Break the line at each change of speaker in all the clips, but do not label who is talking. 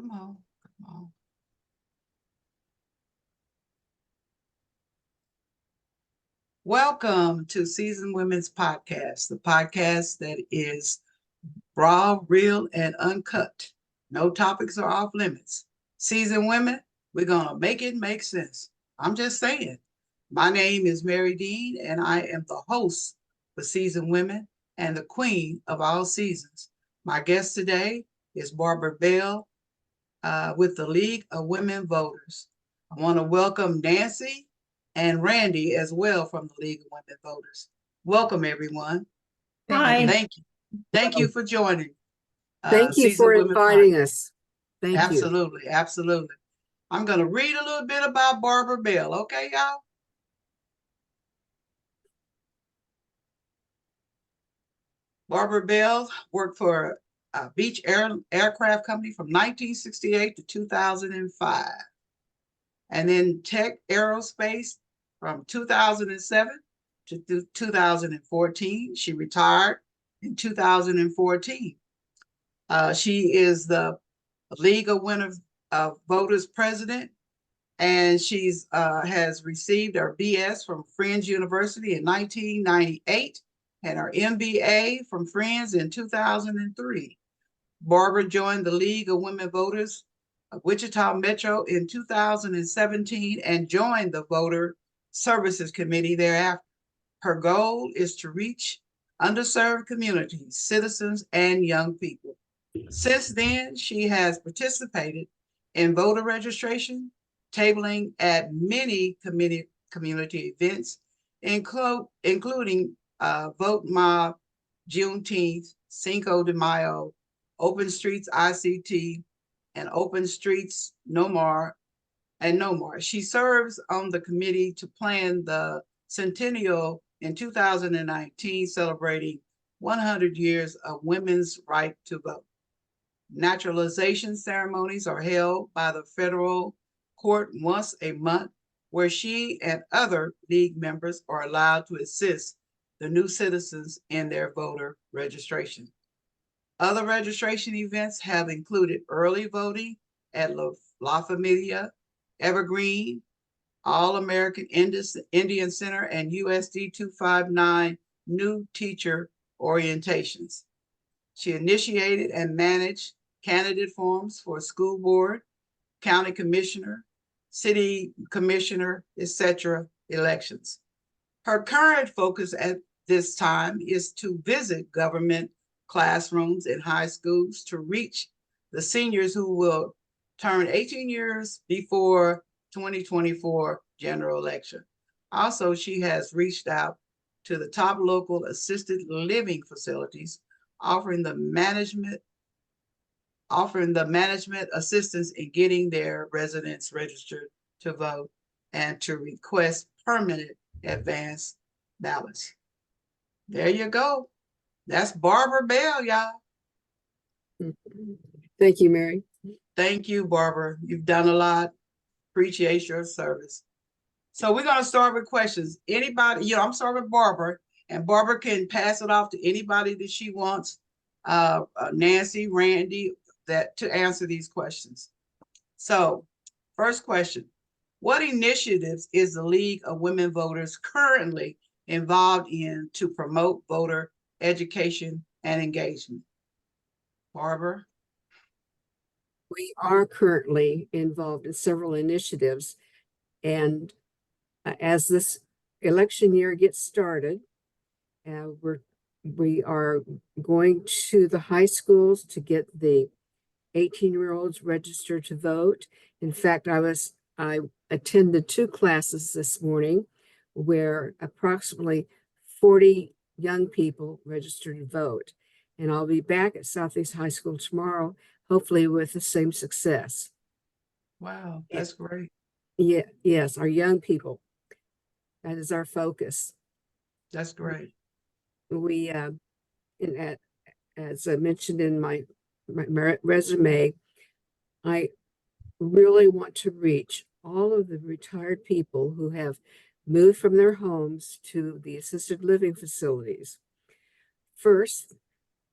Come on, come on. Welcome to Seasoned Women's Podcast, the podcast that is raw, real, and uncut. No topics are off limits. Seasoned women, we're going to make it make sense. I'm just saying. My name is Mary Dean, and I am the host for Seasoned Women and the queen of all seasons. My guest today is Barbara Bell with the League of Women Voters. I want to welcome Nancy and Randi as well from the League of Women Voters. Welcome, everyone.
Hi.
Thank you. Thank you for joining.
Thank you for inviting us. Thank you.
Absolutely, absolutely. I'm going to read a little bit about Barbara Bell. Okay, y'all? Barbara Bell worked for Beech Aircraft Company from 1968 to 2005. And then Tech Aerospace from 2007 to 2014. She retired in 2014. She is the League of Women Voters president, and she's has received her BS from Friends University in 1998 and her MBA from Friends in 2003. Barbara joined the League of Women Voters of Wichita Metro in 2017 and joined the Voter Services Committee thereafter. Her goal is to reach underserved communities, citizens, and young people. Since then, she has participated in voter registration, tabling at many community events, including Vote Mob, Juneteenth, Cinco de Mayo, Open Streets ICT, and Open Streets No More. She serves on the committee to plan the centennial in 2019, celebrating 100 years of women's right to vote. Naturalization ceremonies are held by the federal court once a month, where she and other league members are allowed to assist the new citizens in their voter registration. Other registration events have included early voting at La Familia, Evergreen, All-American Indian Center, and USD 259 new teacher orientations. She initiated and managed candidate forms for school board, county commissioner, city commissioner, etc. elections. Her current focus at this time is to visit government classrooms in high schools to reach the seniors who will turn 18 years before 2024 general election. Also, she has reached out to the top local assisted living facilities, offering the management assistance in getting their residents registered to vote and to request permanent advance ballots. There you go. That's Barbara Bell, y'all.
Thank you, Mary.
Thank you, Barbara. You've done a lot. Appreciate your service. So we're going to start with questions. Anybody, I'm starting with Barbara, and Barbara can pass it off to anybody that she wants, Nancy, Randi, to answer these questions. So first question, what initiatives is the League of Women Voters currently involved in to promote voter education and engagement? Barbara?
We are currently involved in several initiatives, and as this election year gets started, we are going to the high schools to get the 18-year-olds registered to vote. In fact, I attended 2 classes this morning where approximately 40 young people registered to vote. And I'll be back at Southeast High School tomorrow, hopefully with the same success.
Wow, that's great.
Yeah, yes, our young people. That is our focus.
That's great.
We, as I mentioned in my resume, I really want to reach all of the retired people who have moved from their homes to the assisted living facilities. First,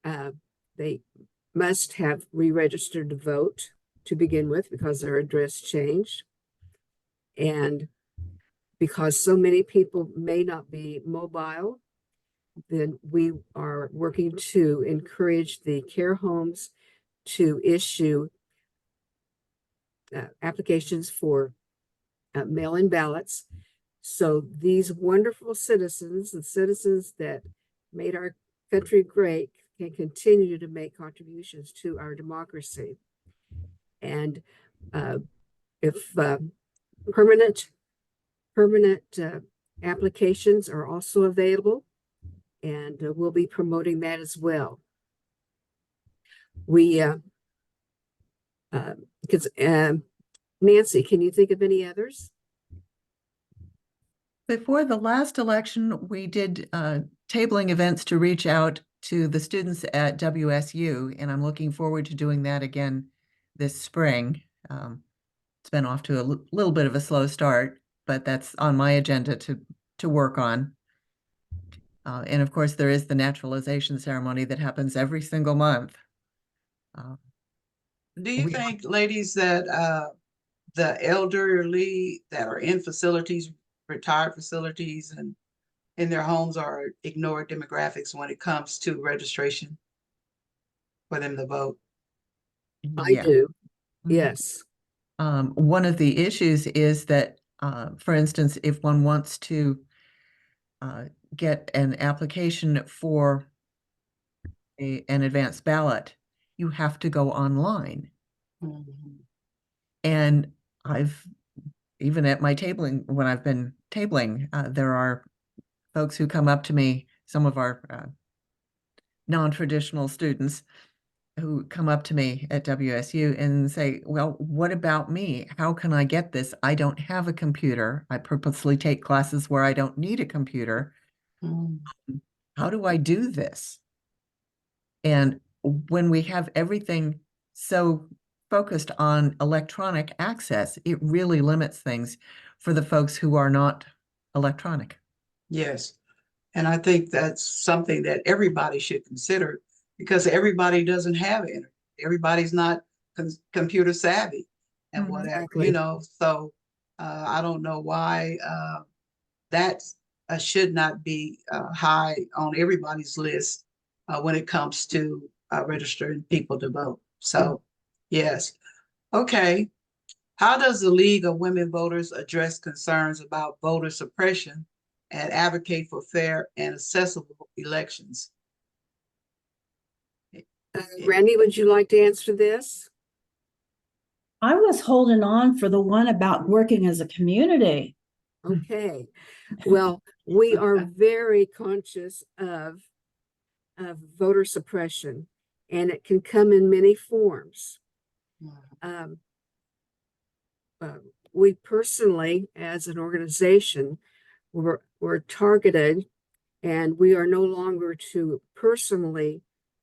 they must have re-registered to vote to begin with because their address changed. And because so many people may not be mobile, then we are working to encourage the care homes to issue applications for mail-in ballots. So these wonderful citizens, the citizens that made our country great, can continue to make contributions to our democracy. And if permanent applications are also available, and we'll be promoting that as well. We, because Nancy, can you think of any others?
Before the last election, we did tabling events to reach out to the students at WSU, and I'm looking forward to doing that again this spring. It's been off to a little bit of a slow start, but that's on my agenda to work on. And of course, there is the naturalization ceremony that happens every single month.
Do you think, ladies, that the elderly that are in facilities, retired facilities, and in their homes are ignored demographics when it comes to registration for them to vote?
I do,
Mhm.
yes.
One of the issues is that, for instance, if one wants to get an application for an advanced ballot, you have to go online.
Mhm.
And even at my tabling, when I've been tabling, there are folks who come up to me, some of our non-traditional students who come up to me at WSU and say, well, what about me? How can I get this? I don't have a computer. I purposely take classes where I don't need a computer.
Mm.
How do I do this? And when we have everything so focused on electronic access, it really limits things for the folks who are not electronic.
Yes. And I think that's something that everybody should consider, because everybody doesn't have it. Everybody's not computer savvy and whatever,
Exactly.
so I don't know why that should not be high on everybody's list when it comes to registering people to vote. So, yes. Okay. How does the League of Women Voters address concerns about voter suppression and advocate for fair and accessible elections?
Randy, would you like to answer this?
I was holding on for the one about working as a community.
Okay. Well, we are very conscious of voter suppression, and it can come in many forms. Um, we personally, as an organization, we're targeted, and we are no longer to personally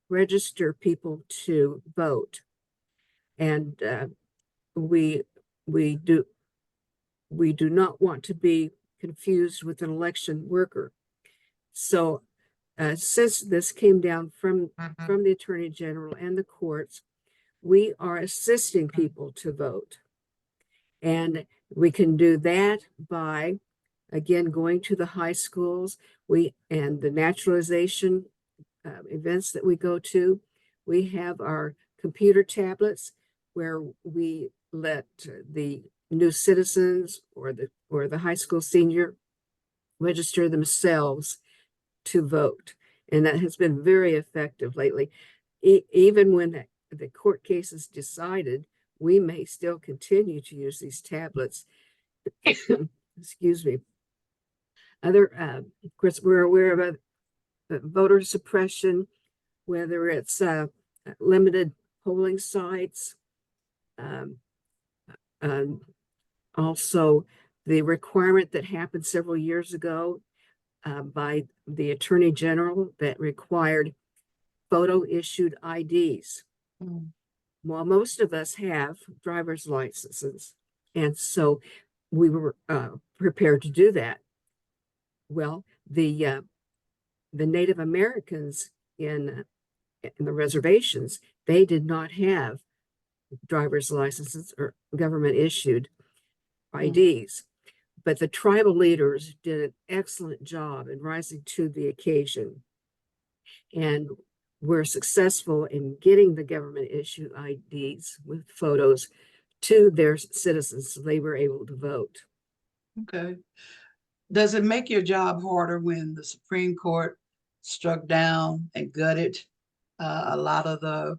register people to vote. And we do not want to be confused with an election worker. So since this came down from the Attorney General and the courts, we are assisting people to vote. And we can do that by, again, going to the high schools and the naturalization events that we go to. We have our computer tablets where we let the new citizens or the high school senior register themselves to vote. And that has been very effective lately. Even when the court case is decided, we may still continue to use these tablets. Excuse me. Of course, we're aware of voter suppression, whether it's limited polling sites, also the requirement that happened several years ago by the Attorney General that required photo issued IDs.
Mm.
Well, most of us have driver's licenses, and so we were prepared to do that. Well, the Native Americans in the reservations, they did not have driver's licenses or government issued
Mm.
IDs. But the tribal leaders did an excellent job in rising to the occasion. And were successful in getting the government issued IDs with photos to their citizens so they were able to vote.
Okay. Does it make your job harder when the Supreme Court struck down and gutted a lot of the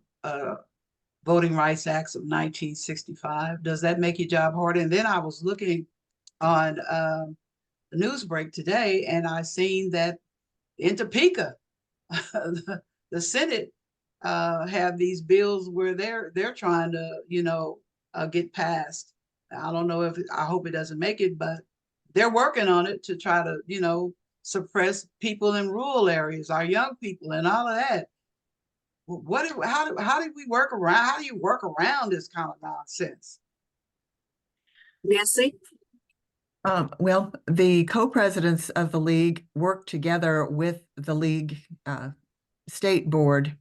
Voting Rights Acts of 1965? Does that make your job harder? And then I was looking on the news break today, and I seen that in Topeka, the Senate have these bills where they're trying to, get passed. I don't know if I hope it doesn't make it, but they're working on it to try to, suppress people in rural areas, our young people, and all of that. How do we work around? How do you work around this kind of nonsense?
Nancy?
Well, the co-presidents of the league work together with the league state board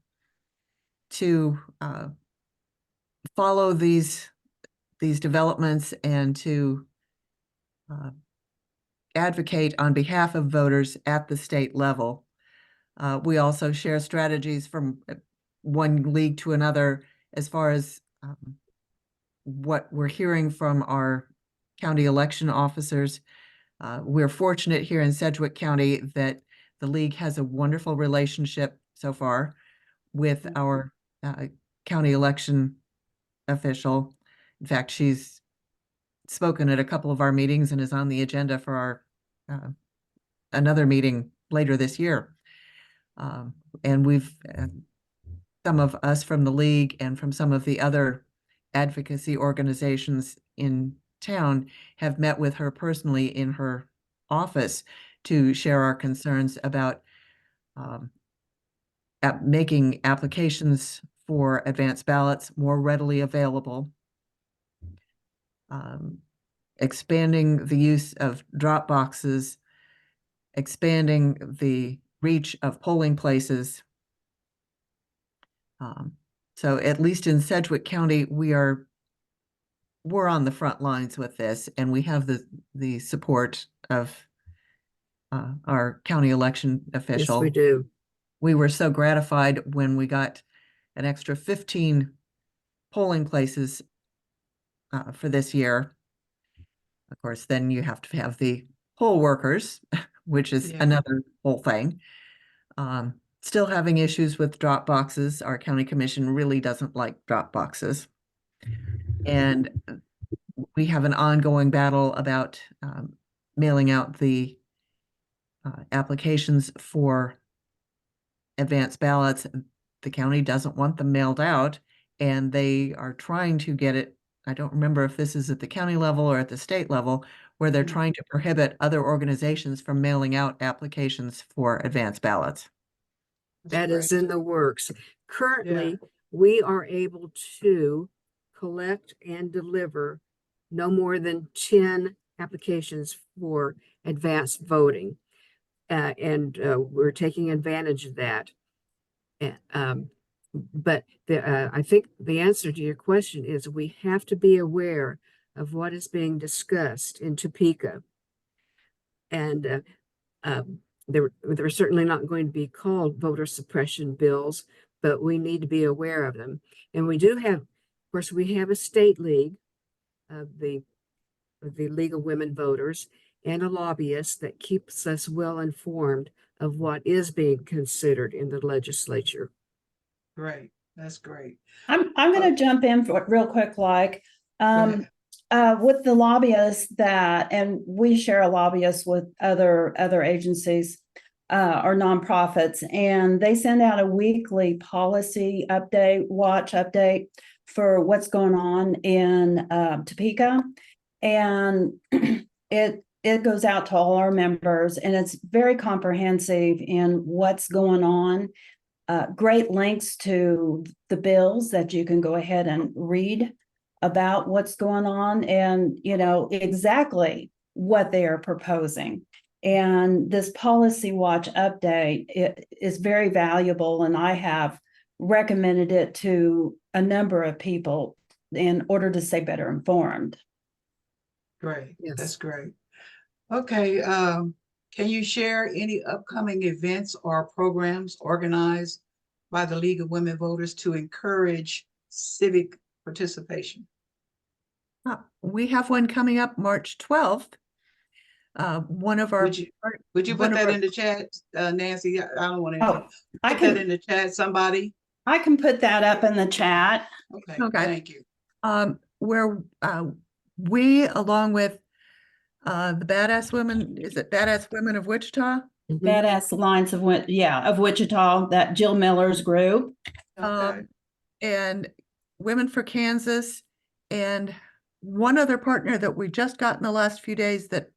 to follow these developments and to advocate on behalf of voters at the state level. We also share strategies from one league to another as far as what we're hearing from our county election officers. We're fortunate here in Sedgwick County that the league has a wonderful relationship so far with our county election official. In fact, she's spoken at a couple of our meetings and is on the agenda for our another meeting later this year. And we've some of us from the league and from some of the other advocacy organizations in town have met with her personally in her office to share our concerns about making applications for advanced ballots more readily available, expanding the use of drop boxes, expanding the reach of polling places. So at least in Sedgwick County, we're on the front lines with this, and we have the support of our county election official.
Yes, we do.
We were so gratified when we got an extra 15 polling places for this year. Of course, then you have to have the poll workers, which is another whole thing. Still having issues with drop boxes. Our county commission really doesn't like drop boxes. And we have an ongoing battle about mailing out the applications for advanced ballots. The county doesn't want them mailed out, and they are trying to get it. I don't remember if this is at the county level or at the state level, where they're trying to prohibit other organizations from mailing out applications for advanced ballots.
That is in the works. Currently, we are able to collect and deliver no more than 10 applications for advanced voting. And we're taking advantage of that. But I think the answer to your question is we have to be aware of what is being discussed in Topeka. And they're certainly not going to be called voter suppression bills, but we need to be aware of them. And we do have, of course, we have a state league of the League of Women Voters and a lobbyist that keeps us well informed of what is being considered in the legislature.
Great. That's great.
I'm going to jump in for real quick, with the lobbyists and we share a lobbyist with other agencies or nonprofits, and they send out a weekly policy watch update for what's going on in Topeka, and it goes out to all our members, and it's very comprehensive in what's going on. Great links to the bills that you can go ahead and read about what's going on and, exactly what they are proposing. And this policy watch update is very valuable, and I have recommended it to a number of people in order to stay better informed.
Great.
Yes.
That's great. Okay, can you share any upcoming events or programs organized by the League of Women Voters to encourage civic participation?
We have one coming up March 12th. One of our.
Would you
one
put
of
that
our-
in the chat, Nancy? I don't want to
Oh,
put that in the chat, somebody.
I can put that up in the chat.
Okay,
Okay.
thank you.
Where we, along with the Badass Women, is it Badass Women of Wichita?
Mhm.
Badass Alliance of of Wichita, that Jill Miller's group.
Okay,
And Women for Kansas, and one other partner that we just got in the last few days that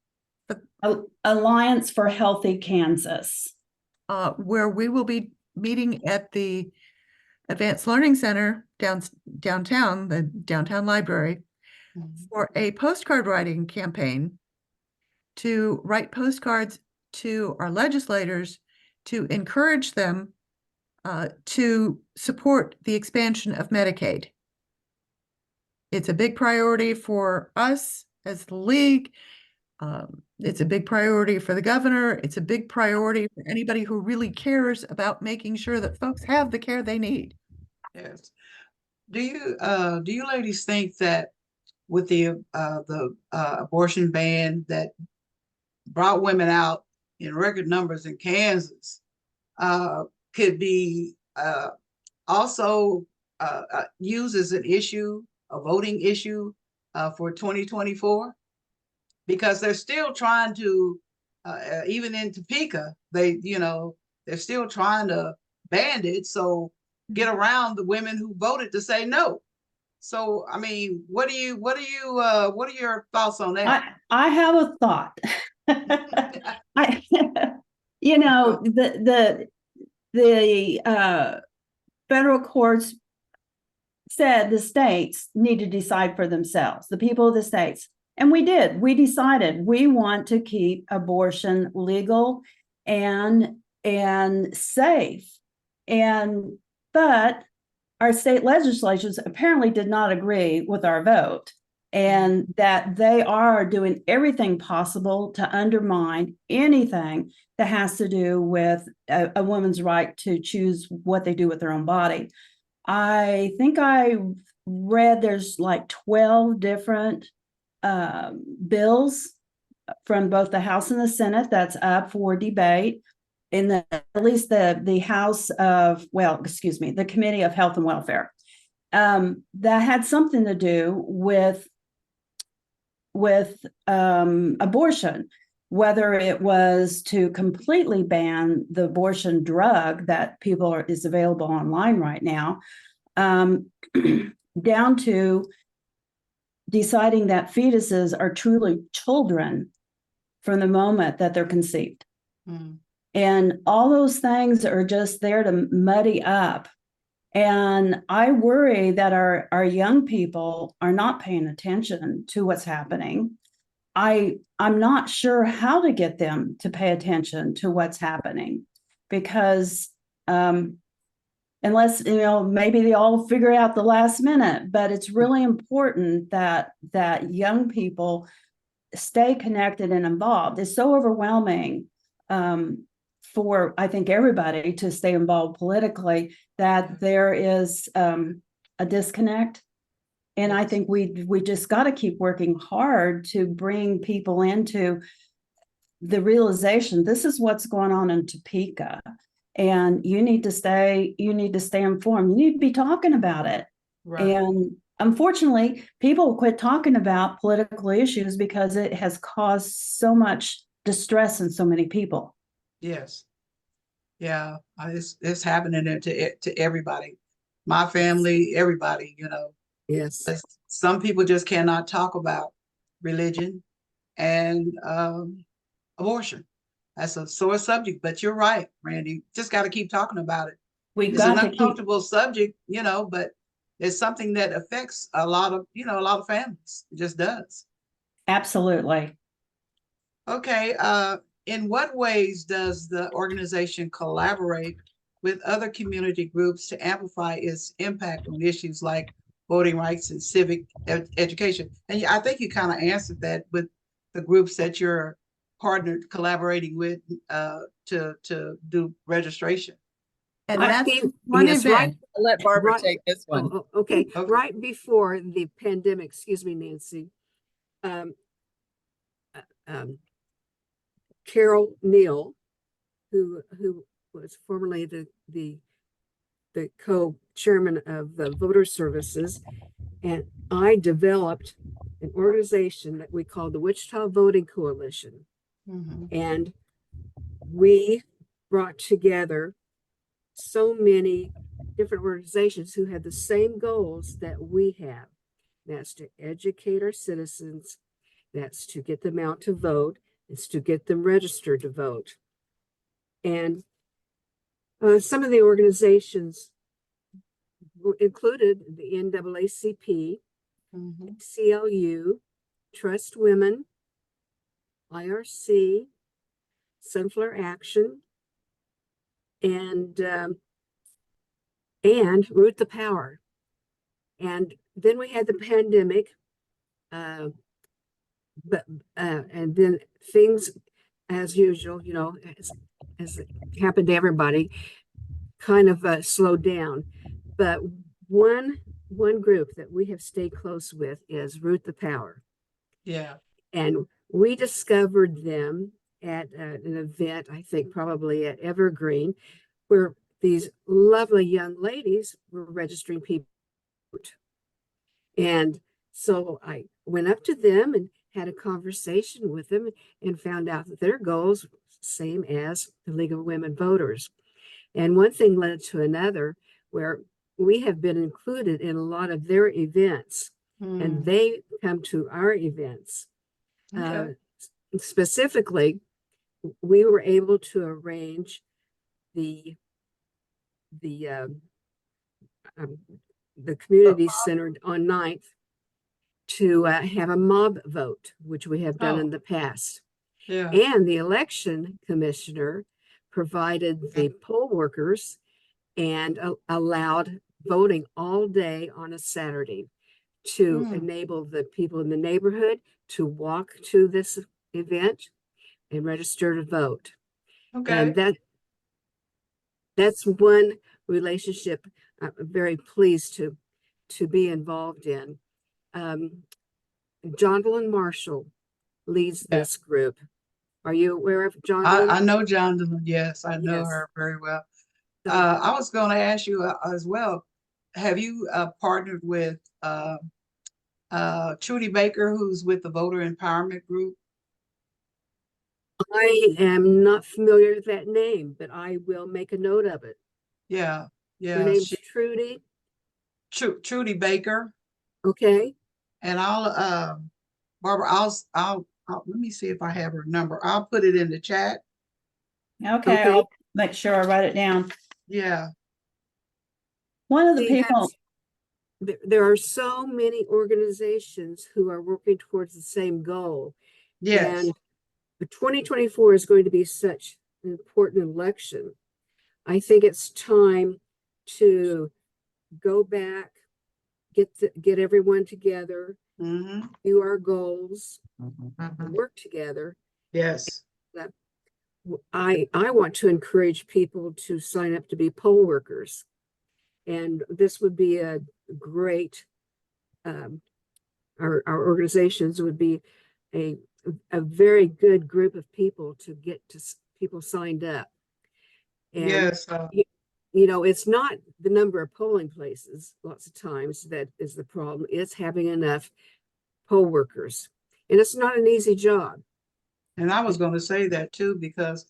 Alliance for Healthy Kansas.
where we will be meeting at the Advanced Learning Center downtown, the downtown library,
Mhm.
for a postcard writing campaign to write postcards to our legislators to encourage them to support the expansion of Medicaid. It's a big priority for us as the league. It's a big priority for the governor. It's a big priority for anybody who really cares about making sure that folks have the care they need.
Yes. Do you ladies think that with the abortion ban that brought women out in record numbers in Kansas, could be also used as an issue, a voting issue for 2024? Because they're still trying to, even in Topeka, they're still trying to ban it. So get around the women who voted to say no. So, I mean, what are your thoughts on that?
I have a thought. I, the federal courts said the states need to decide for themselves, the people of the states. And we did. We decided we want to keep abortion legal and safe. But our state legislatures apparently did not agree with our vote, and that they are doing everything possible to undermine anything that has to do with a woman's right to choose what they do with their own body. I think I read there's like 12 different bills from both the House and the Senate that's up for debate in at least the House of, the Committee of Health and Welfare, that had something to do with abortion, whether it was to completely ban the abortion drug that is available online right now, down to deciding that fetuses are truly children from the moment that they're conceived.
Mm.
And all those things are just there to muddy up. And I worry that our young people are not paying attention to what's happening. I'm not sure how to get them to pay attention to what's happening, because unless, maybe they all figure it out the last minute, but it's really important that young people stay connected and involved. It's so overwhelming for, I think, everybody to stay involved politically, that there is a disconnect. And I think we just got to keep working hard to bring people into the realization this is what's going on in Topeka, and you need to stay informed. You need to be talking about it.
Right.
And unfortunately, people quit talking about political issues because it has caused so much distress in so many people.
Yes. Yeah, it's happening to everybody. My family, everybody,
Yes.
Some people just cannot talk about religion and abortion. That's a sore subject, but you're right, Randy. Just got to keep talking about it. It's an uncomfortable subject, but it's something that affects a lot of families. It just does.
Absolutely.
Okay. In what ways does the organization collaborate with other community groups to amplify its impact on issues like voting rights and civic education. And I think you kind of answered that with the groups that you're partnered, collaborating with to do registration.
And
I
that's
think-
one
yes,
event.
right-
I'll let Barbara
right-
take this one.
Okay,
Okay.
right before the pandemic, excuse me, Nancy. Um, um, Carol Neal, who was formerly the co-chairman of the voter services, and I developed an organization that we called the Wichita Voting Coalition.
Mhm.
And we brought together so many different organizations who had the same goals that we have. That's to educate our citizens, that's to get them out to vote, it's to get them registered to vote. And some of the organizations included the NAACP,
Mhm.
CLU, Trust Women, IRC, Sunflower Action, and Root the Power. And then we had the pandemic, and then things, as usual, you know, as it happened to everybody, kind of slowed down. But one group that we have stayed close with is Root the Power.
Yeah.
And we discovered them at an event, I think probably at Evergreen, where these lovely young ladies were registering people. And so I went up to them and had a conversation with them and found out that their goals were the same as the League of Women Voters. And one thing led to another, where we have been included in a lot of their events, and they come to our events.
Okay.
Specifically, we were able to arrange the community center on 9th to have a mob vote, which we have done in the past.
Yeah.
And the election commissioner provided the poll workers and allowed voting all day on a Saturday to enable the people in the neighborhood to walk to this event and register to vote.
Okay.
And that's one relationship I'm very pleased to be involved in. Jonathan Marshall leads this group. Are you aware of Jonathan?
I know John Dillon. Yes, I know
Yes.
her very well.
So,
I was going to ask you as well. Have you partnered with Trudy Baker, who's with the Voter Empowerment Group?
I am not familiar with that name, but I will make a note of it.
Yeah,
Her
yeah.
name's Trudy.
Trudy Baker.
Okay.
And Barbara, I'll let me see if I have her number. I'll put it in the chat.
Okay,
Okay.
I'll make sure I write it down.
Yeah.
One of the
See,
people,
there are so many organizations who are working towards the same goal.
Yes.
And the 2024 is going to be such an important election. I think it's time to go back, get everyone together,
Mm-hmm.
do our goals,
Mm-hmm.
work together.
Yes.
I want to encourage people to sign up to be poll workers. And this would be a great, our organizations would be a very good group of people to get people signed up. And,
Yes.
you know, it's not the number of polling places lots of times that is the problem. It's having enough poll workers. And it's not an easy job.
And I was going to say that too, because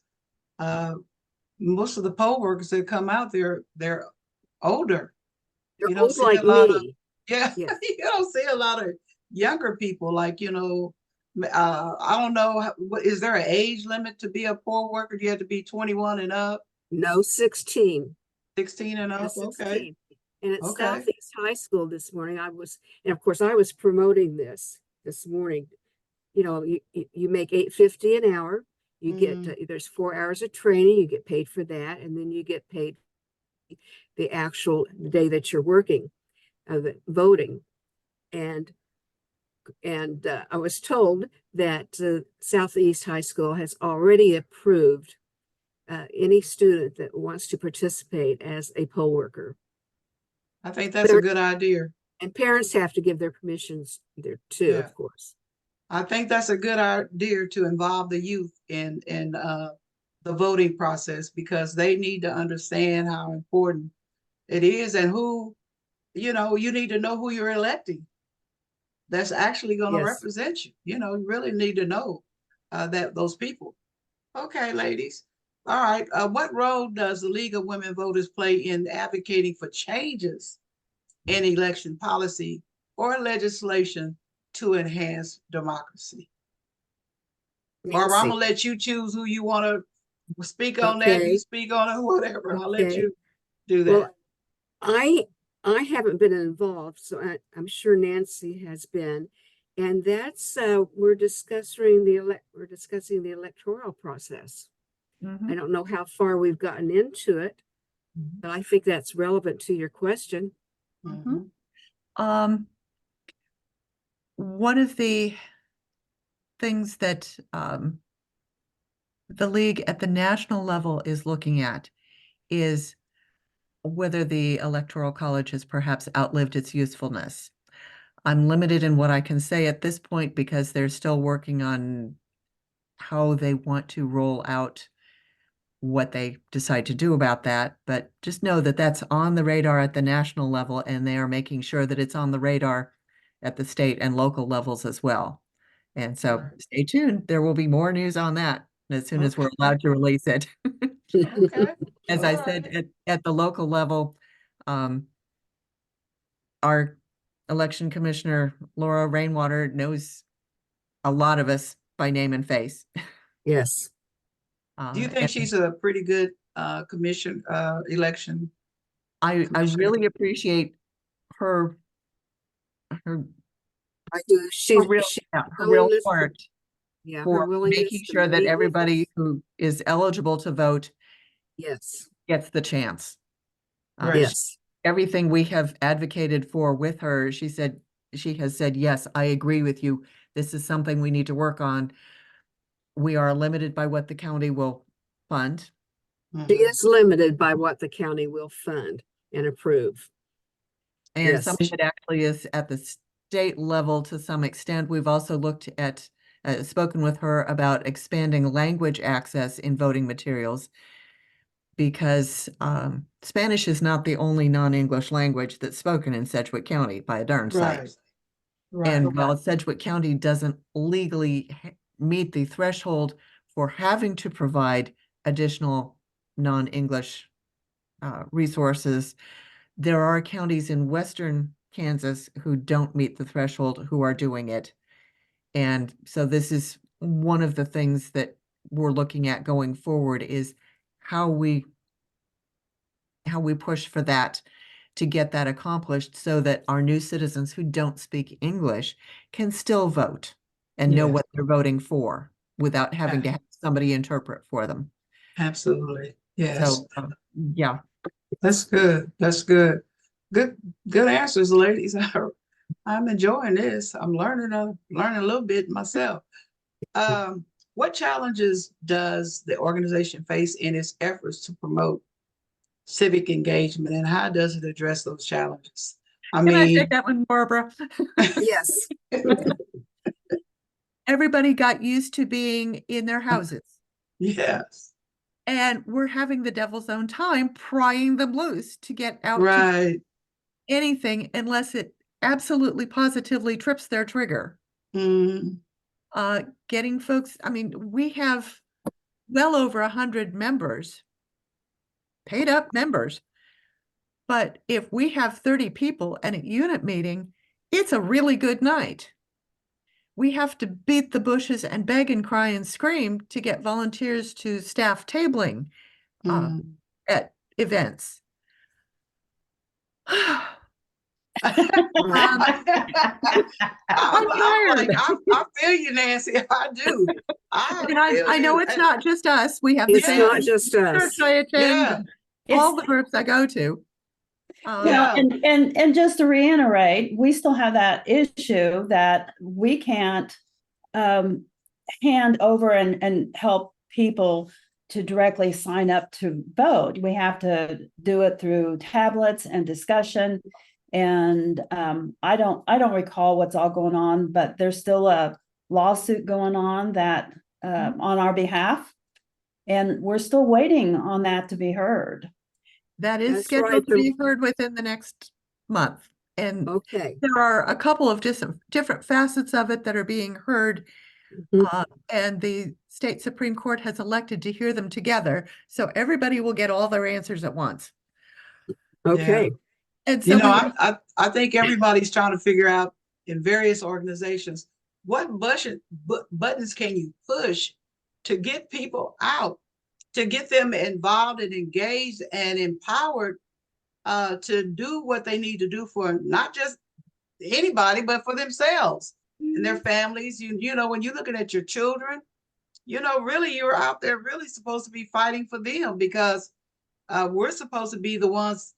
most of the poll workers that come out there, they're older.
They're
You don't
old
see
like
a lot of,
me.
yeah,
Yes.
you don't see a lot of younger people like, I don't know, is there an age limit to be a poll worker? Do you have to be 21 and up,
No, 16.
16 and
Yeah,
up? Okay.
16. And at
Okay.
Southeast High School this morning, and of course I was promoting this morning. You know, you make $8.50 an hour. You get, there's 4 hours of training, you get paid for that, and then you get paid the actual day that you're working. the voting. And I was told that Southeast High School has already approved any student that wants to participate as a poll worker.
I think that's a good idea.
And parents have to give their permissions there too,
Yeah.
of course.
I think that's a good idea to involve the youth in the voting process, because they need to understand how important it is, and who, you need to know who you're electing that's actually going to
Yes.
represent you. You really need to know that those people. Okay, ladies. All right. What role does the League of Women Voters play in advocating for changes in election policy or legislation to enhance democracy? Barbara, I'm
Nancy.
gonna let you choose who you want to speak on that. You speak on it, whatever. I'll let you do that.
Well, I haven't been involved, so I'm sure Nancy has been, and that's we're discussing the electoral process. I don't know how far we've gotten into it, but I think that's relevant to your question.
One of the things that the league at the national level is looking at is whether the Electoral College has perhaps outlived its usefulness. I'm limited in what I can say at this point because they're still working on how they want to roll out what they decide to do about that. But just know that that's on the radar at the national level, and they are making sure that it's on the radar at the state and local levels as well. And so stay tuned. There will be more news on that as soon as we're allowed to release it.
Okay.
As I said, at the local level, our election commissioner, Laura Rainwater, knows a lot of us by name and face.
Yes.
Do you think she's a pretty good election?
I really appreciate her
I do.
her real part
her
for making sure that everybody who is eligible to vote gets the chance.
Yes.
Everything we have advocated for with her, she has said, yes, I agree with you. This is something we need to work on. We are limited by what the county will fund.
She is limited by what the county will fund and approve.
And some of it actually is at the state level to some extent. We've also looked at, spoken with her about expanding language access in voting materials, because Spanish is not the only non-English language that's spoken in Sedgwick County by a darn sight. And while Sedgwick County doesn't legally meet the threshold for having to provide additional non-English resources, there are counties in western Kansas who don't meet the threshold who are doing it. And so this is one of the things that we're looking at going forward, is how we push for that, to get that accomplished, so that our new citizens who don't speak English can still vote and know what they're voting for without having to have somebody interpret for them.
Absolutely. Yes.
So, yeah.
That's good. That's good. Good answers, ladies. I'm enjoying this. I'm learning a little bit myself. What challenges does the organization face in its efforts to promote civic engagement, and how does it address those challenges?
Can I take that one, Barbara?
Yes.
Everybody got used to being in their houses.
Yes.
And we're having the devil's own time prying them loose to get out
to
anything, unless it absolutely positively trips their trigger. Getting folks, I mean, we have well over 100 members, paid up members. But if we have 30 people at a unit meeting, it's a really good night. We have to beat the bushes and beg and cry and scream to get volunteers to staff tabling at events.
I'm tired. I feel you, Nancy. I do.
I know it's not just us. We have
it's not just us.
I attend, all the groups I go to.
Well, and just to reiterate, we still have that issue that we can't hand over and help people to directly sign up to vote. We have to do it through tablets and discussion. And I don't recall what's all going on, but there's still a lawsuit going on that on our behalf, and we're still waiting on that to be heard.
That is
That's right,
scheduled to be heard within the next month. And
Okay.
there are a couple of different facets of it that are being heard.
Mhm.
And the state Supreme Court has elected to hear them together. So everybody will get all their answers at once.
Okay.
And
You
so
know, I think everybody's trying to figure out in various organizations, what buttons can you push to get people out, to get them involved and engaged and empowered to do what they need to do for not just anybody, but for themselves and their families. You know, when you're looking at your children, you know, really you're out there really supposed to be fighting for them, because we're supposed to be the ones,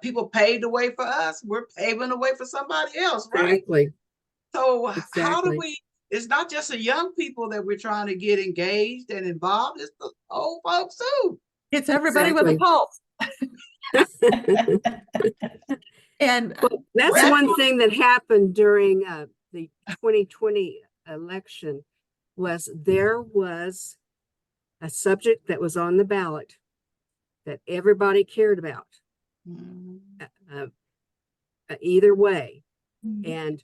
people paved the way for us. We're paving the way for somebody else, right?
Exactly.
So how do
Exactly.
we, it's not just the young people that we're trying to get engaged and involved, it's the old folks too.
it's everybody with a
Exactly.
pulse. And
Well, that's
Right.
one thing that happened during the 2020 election was there was a subject that was on the ballot that everybody cared about,
Mhm.
either way. And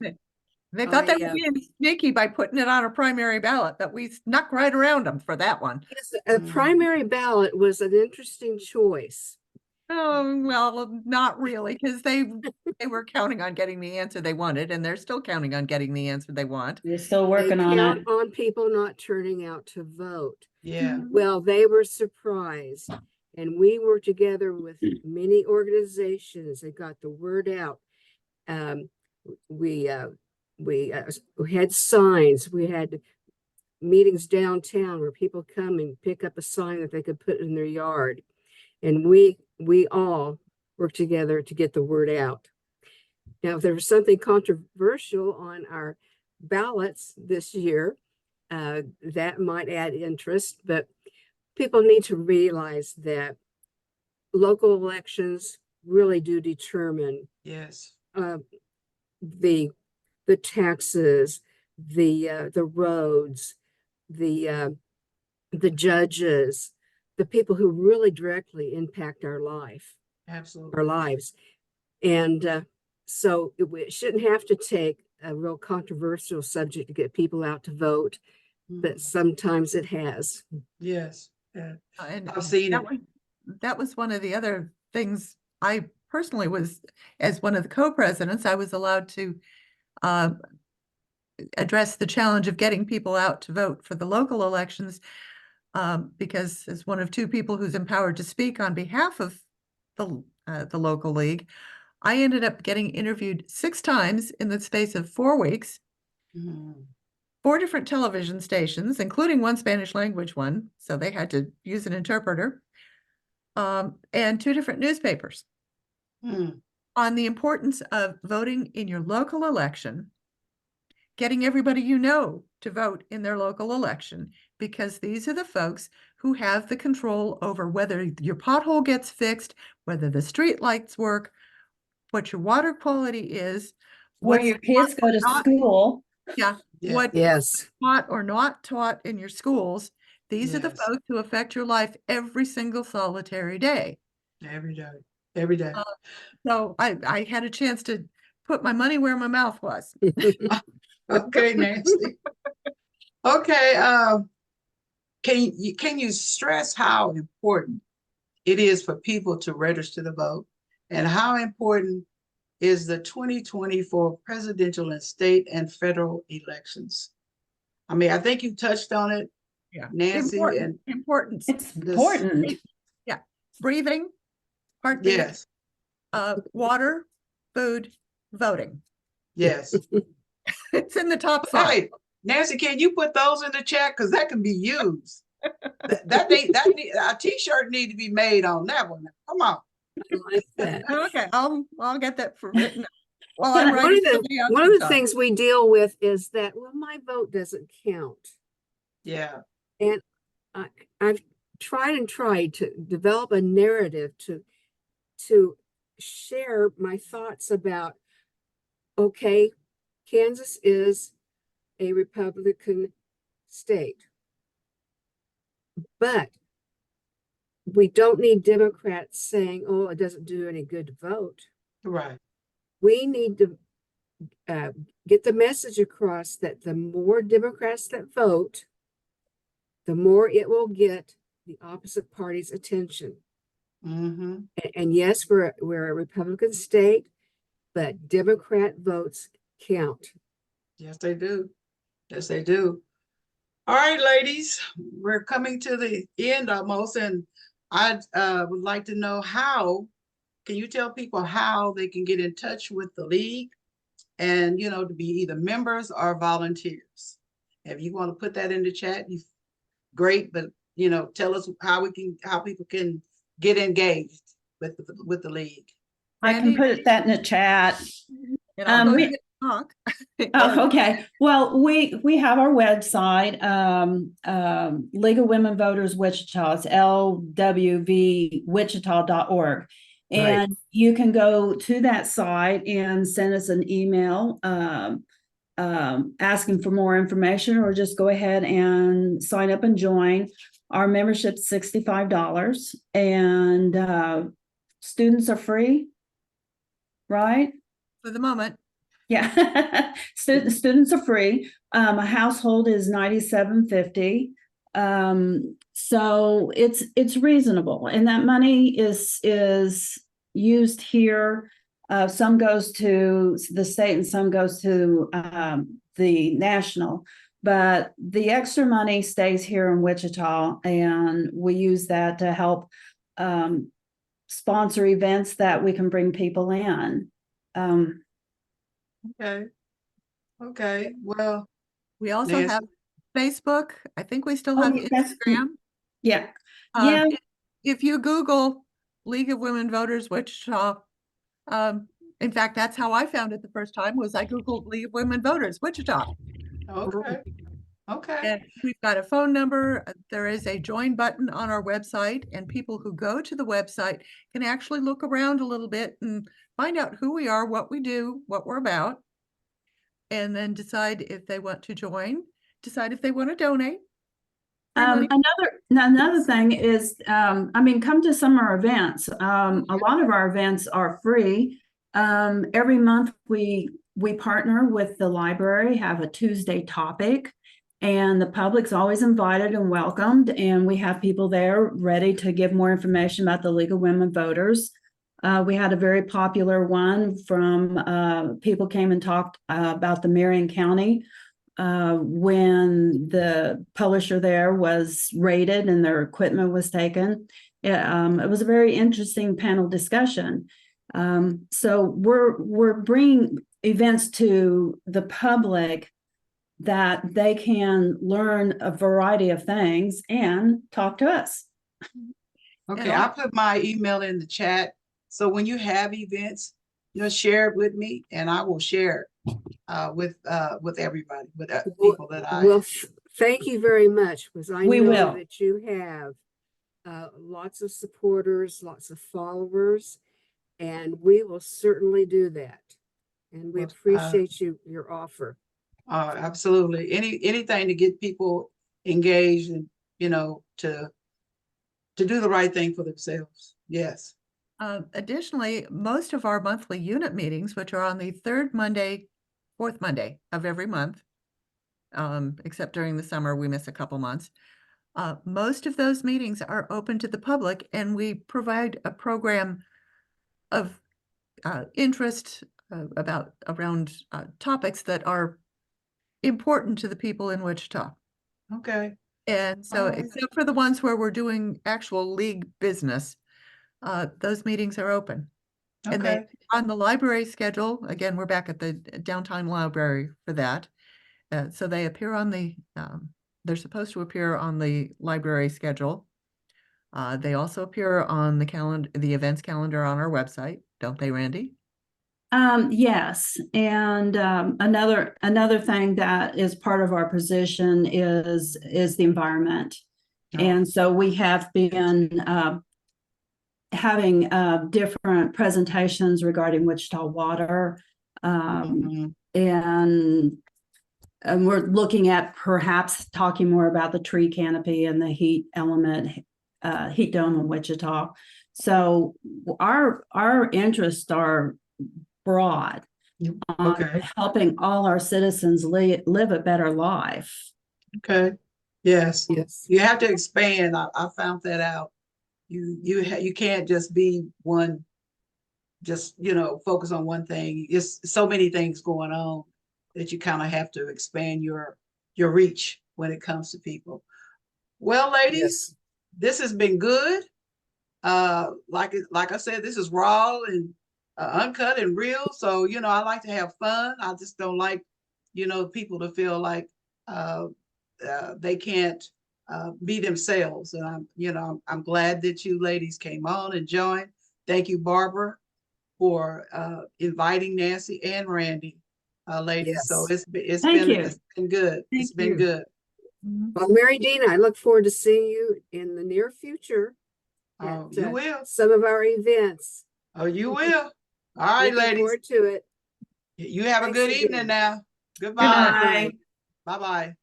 they thought they were
I,
being sneaky by putting it on a primary ballot, but we snuck right around them for that one.
yes, a primary ballot was an interesting choice.
Oh, well, not really, because they were counting on getting the answer they wanted, and they're still counting on getting the answer they want.
We're still
They
working on
count
it.
on people not turning out to vote.
Yeah.
Well, they were surprised, and we were together with many organizations that got the word out. We had signs. We had meetings downtown where people come and pick up a sign that they could put in their yard, and we all worked together to get the word out. Now, if there was something controversial on our ballots this year, that might add interest, but people need to realize that local elections really do determine
Yes.
the taxes, the roads, the judges, the people who really directly impact our
Absolutely.
lives. And so it shouldn't have to take a real controversial subject to get people out to vote, but sometimes it has.
Yes. Yeah.
And
I've seen
that was one of the other things I personally was, as one of the co-presidents, I was allowed to address the challenge of getting people out to vote for the local elections, because as one of two people who's empowered to speak on behalf of the local league, I ended up getting interviewed 6 times in the space of 4 weeks, 4 different television stations, including one Spanish language one, so they had to use an interpreter, and 2 different newspapers on the importance of voting in your local election, getting everybody you know to vote in their local election, because these are the folks who have the control over whether your pothole gets fixed, whether the street lights work, what your water quality is,
Where
what's
your kids go to school.
yeah,
Yeah.
what
Yes.
taught or not taught in your schools. These are the
Yes.
folks who affect your life every single solitary day.
Every day. Every day.
So I had a chance to put my money where my mouth was.
Okay, Nancy. Okay. Can you stress how important it is for people to register to vote, and how important is the 2024 presidential and state and federal elections? I mean, I think you touched on it,
Yeah,
Nancy, and
importance.
It's
This-
important.
Yeah, breathing, heartbeat,
yes,
water, food, voting.
yes.
It's in the top 5.
Hey, Nancy, can you put those in the chat? Because that can be used. A t-shirt need to be made on that one. Come on.
I like that.
Okay, I'll get that for written. While
Can
I'm
I-
writing somebody else
One
to
of the
talk.
things we deal with is that, well, my vote doesn't count.
Yeah,
And I've tried to develop a narrative to share my thoughts about, okay, Kansas is a Republican state, but we don't need Democrats saying, oh, it doesn't do any good to vote.
right.
We need to get the message across that the more Democrats that vote, the more it will get the opposite party's attention.
Mm-hmm.
And yes, we're a Republican state, but Democrat votes count.
Yes, they do. Yes, they do. All right, ladies, we're coming to the end almost, and I would like to know how, can you tell people how they can get in touch with the league and, to be either members or volunteers? If you want to put that in the chat, great, but, tell us how people can get engaged with the league.
I can
Randy,
put that in the chat.
and I'll go
we-
ahead and talk.
Oh, okay. Well, we have our website, League of Women Voters Wichita. It's LWV and you can go to that site and send us an email asking for more information, or just go ahead and sign up and join. Our membership's $65, and students are free, right?
For the moment,
Yeah, students are free. A household is $97.50. So it's reasonable, and that money is used here. Some goes to the state and some goes to the national. But the extra money stays here in Wichita, and we use that to help sponsor events that we can bring people in.
Okay. Okay. Well,
we also
Nancy?
have Facebook. I think we still
Oh,
have
yes.
Instagram.
Yeah.
Yeah. If you Google League of Women Voters Wichita, in fact, that's how I found it the first time, was I Googled League of Women Voters Wichita.
okay. Okay.
And we've got a phone number. There is a join button on our website, and people who go to the website can actually look around a little bit and find out who we are, what we do, what we're about, and then decide if they want to join, decide if they want to donate.
Another thing is, come to some of our events. A lot of our events are free. Every month we partner with the library, have a Tuesday topic, and the public's always invited and welcomed. And we have people there ready to give more information about the League of Women Voters. We had a very popular one from people came and talked about the Marion County when the publisher there was raided and their equipment was taken. It was a very interesting panel discussion. So we're bringing events to the public that they can learn a variety of things and talk to us.
Okay, I'll put my email in the chat. So when you have events, share it with me, and I will share it with everybody, with people that I.
Well, thank you very much, because I
We
know
will.
that you have lots of supporters, lots of followers, and we will certainly do that. And we
Well,
appreciate your offer.
Absolutely. Anything to get people engaged and, to do the right thing for themselves. Yes.
Additionally, most of our monthly unit meetings, which are on the fourth Monday of every month, except during the summer, we miss a couple months. Most of those meetings are open to the public, and we provide a program of interest around topics that are important to the people in Wichita.
Okay.
And so,
Alright.
except for the ones where we're doing actual league business, those meetings are open. And they
Okay.
on the library schedule. Again, we're back at the downtown library for that. So they appear on the, they're supposed to appear on the library schedule. They also appear on the calendar, the events calendar on our website, don't they, Randy?
Yes, and another thing that is part of our position is the environment. And so we have been having different presentations regarding Wichita water. And we're looking at perhaps talking more about the tree canopy and the heat element, heat dome in Wichita. So our interests are broad on
Okay.
helping all our citizens live a better life.
Okay. Yes.
Yes.
You have to expand. I found that out. You can't just be one, just, focus on one thing. It's so many things going on that you kind of have to expand your reach when it comes to people. Well, ladies, this has been good. Like I said, this is raw and uncut and real. So, I like to have fun. I just don't like, people to feel like they can't be themselves. And I'm glad that you ladies came on and joined. Thank you, Barbara, for inviting Nancy and Randy, ladies.
Yes.
So it's
Thank you.
been good.
Thank
It's been
you.
good.
Well, Mary Dean, I look forward to seeing you in the near future
Oh,
at
you will.
some of our events.
Oh, you will. All right,
Looking
ladies.
forward to it.
You have a
Thanks
good
again.
evening now.
Good
Goodbye.
night.
Bye-bye.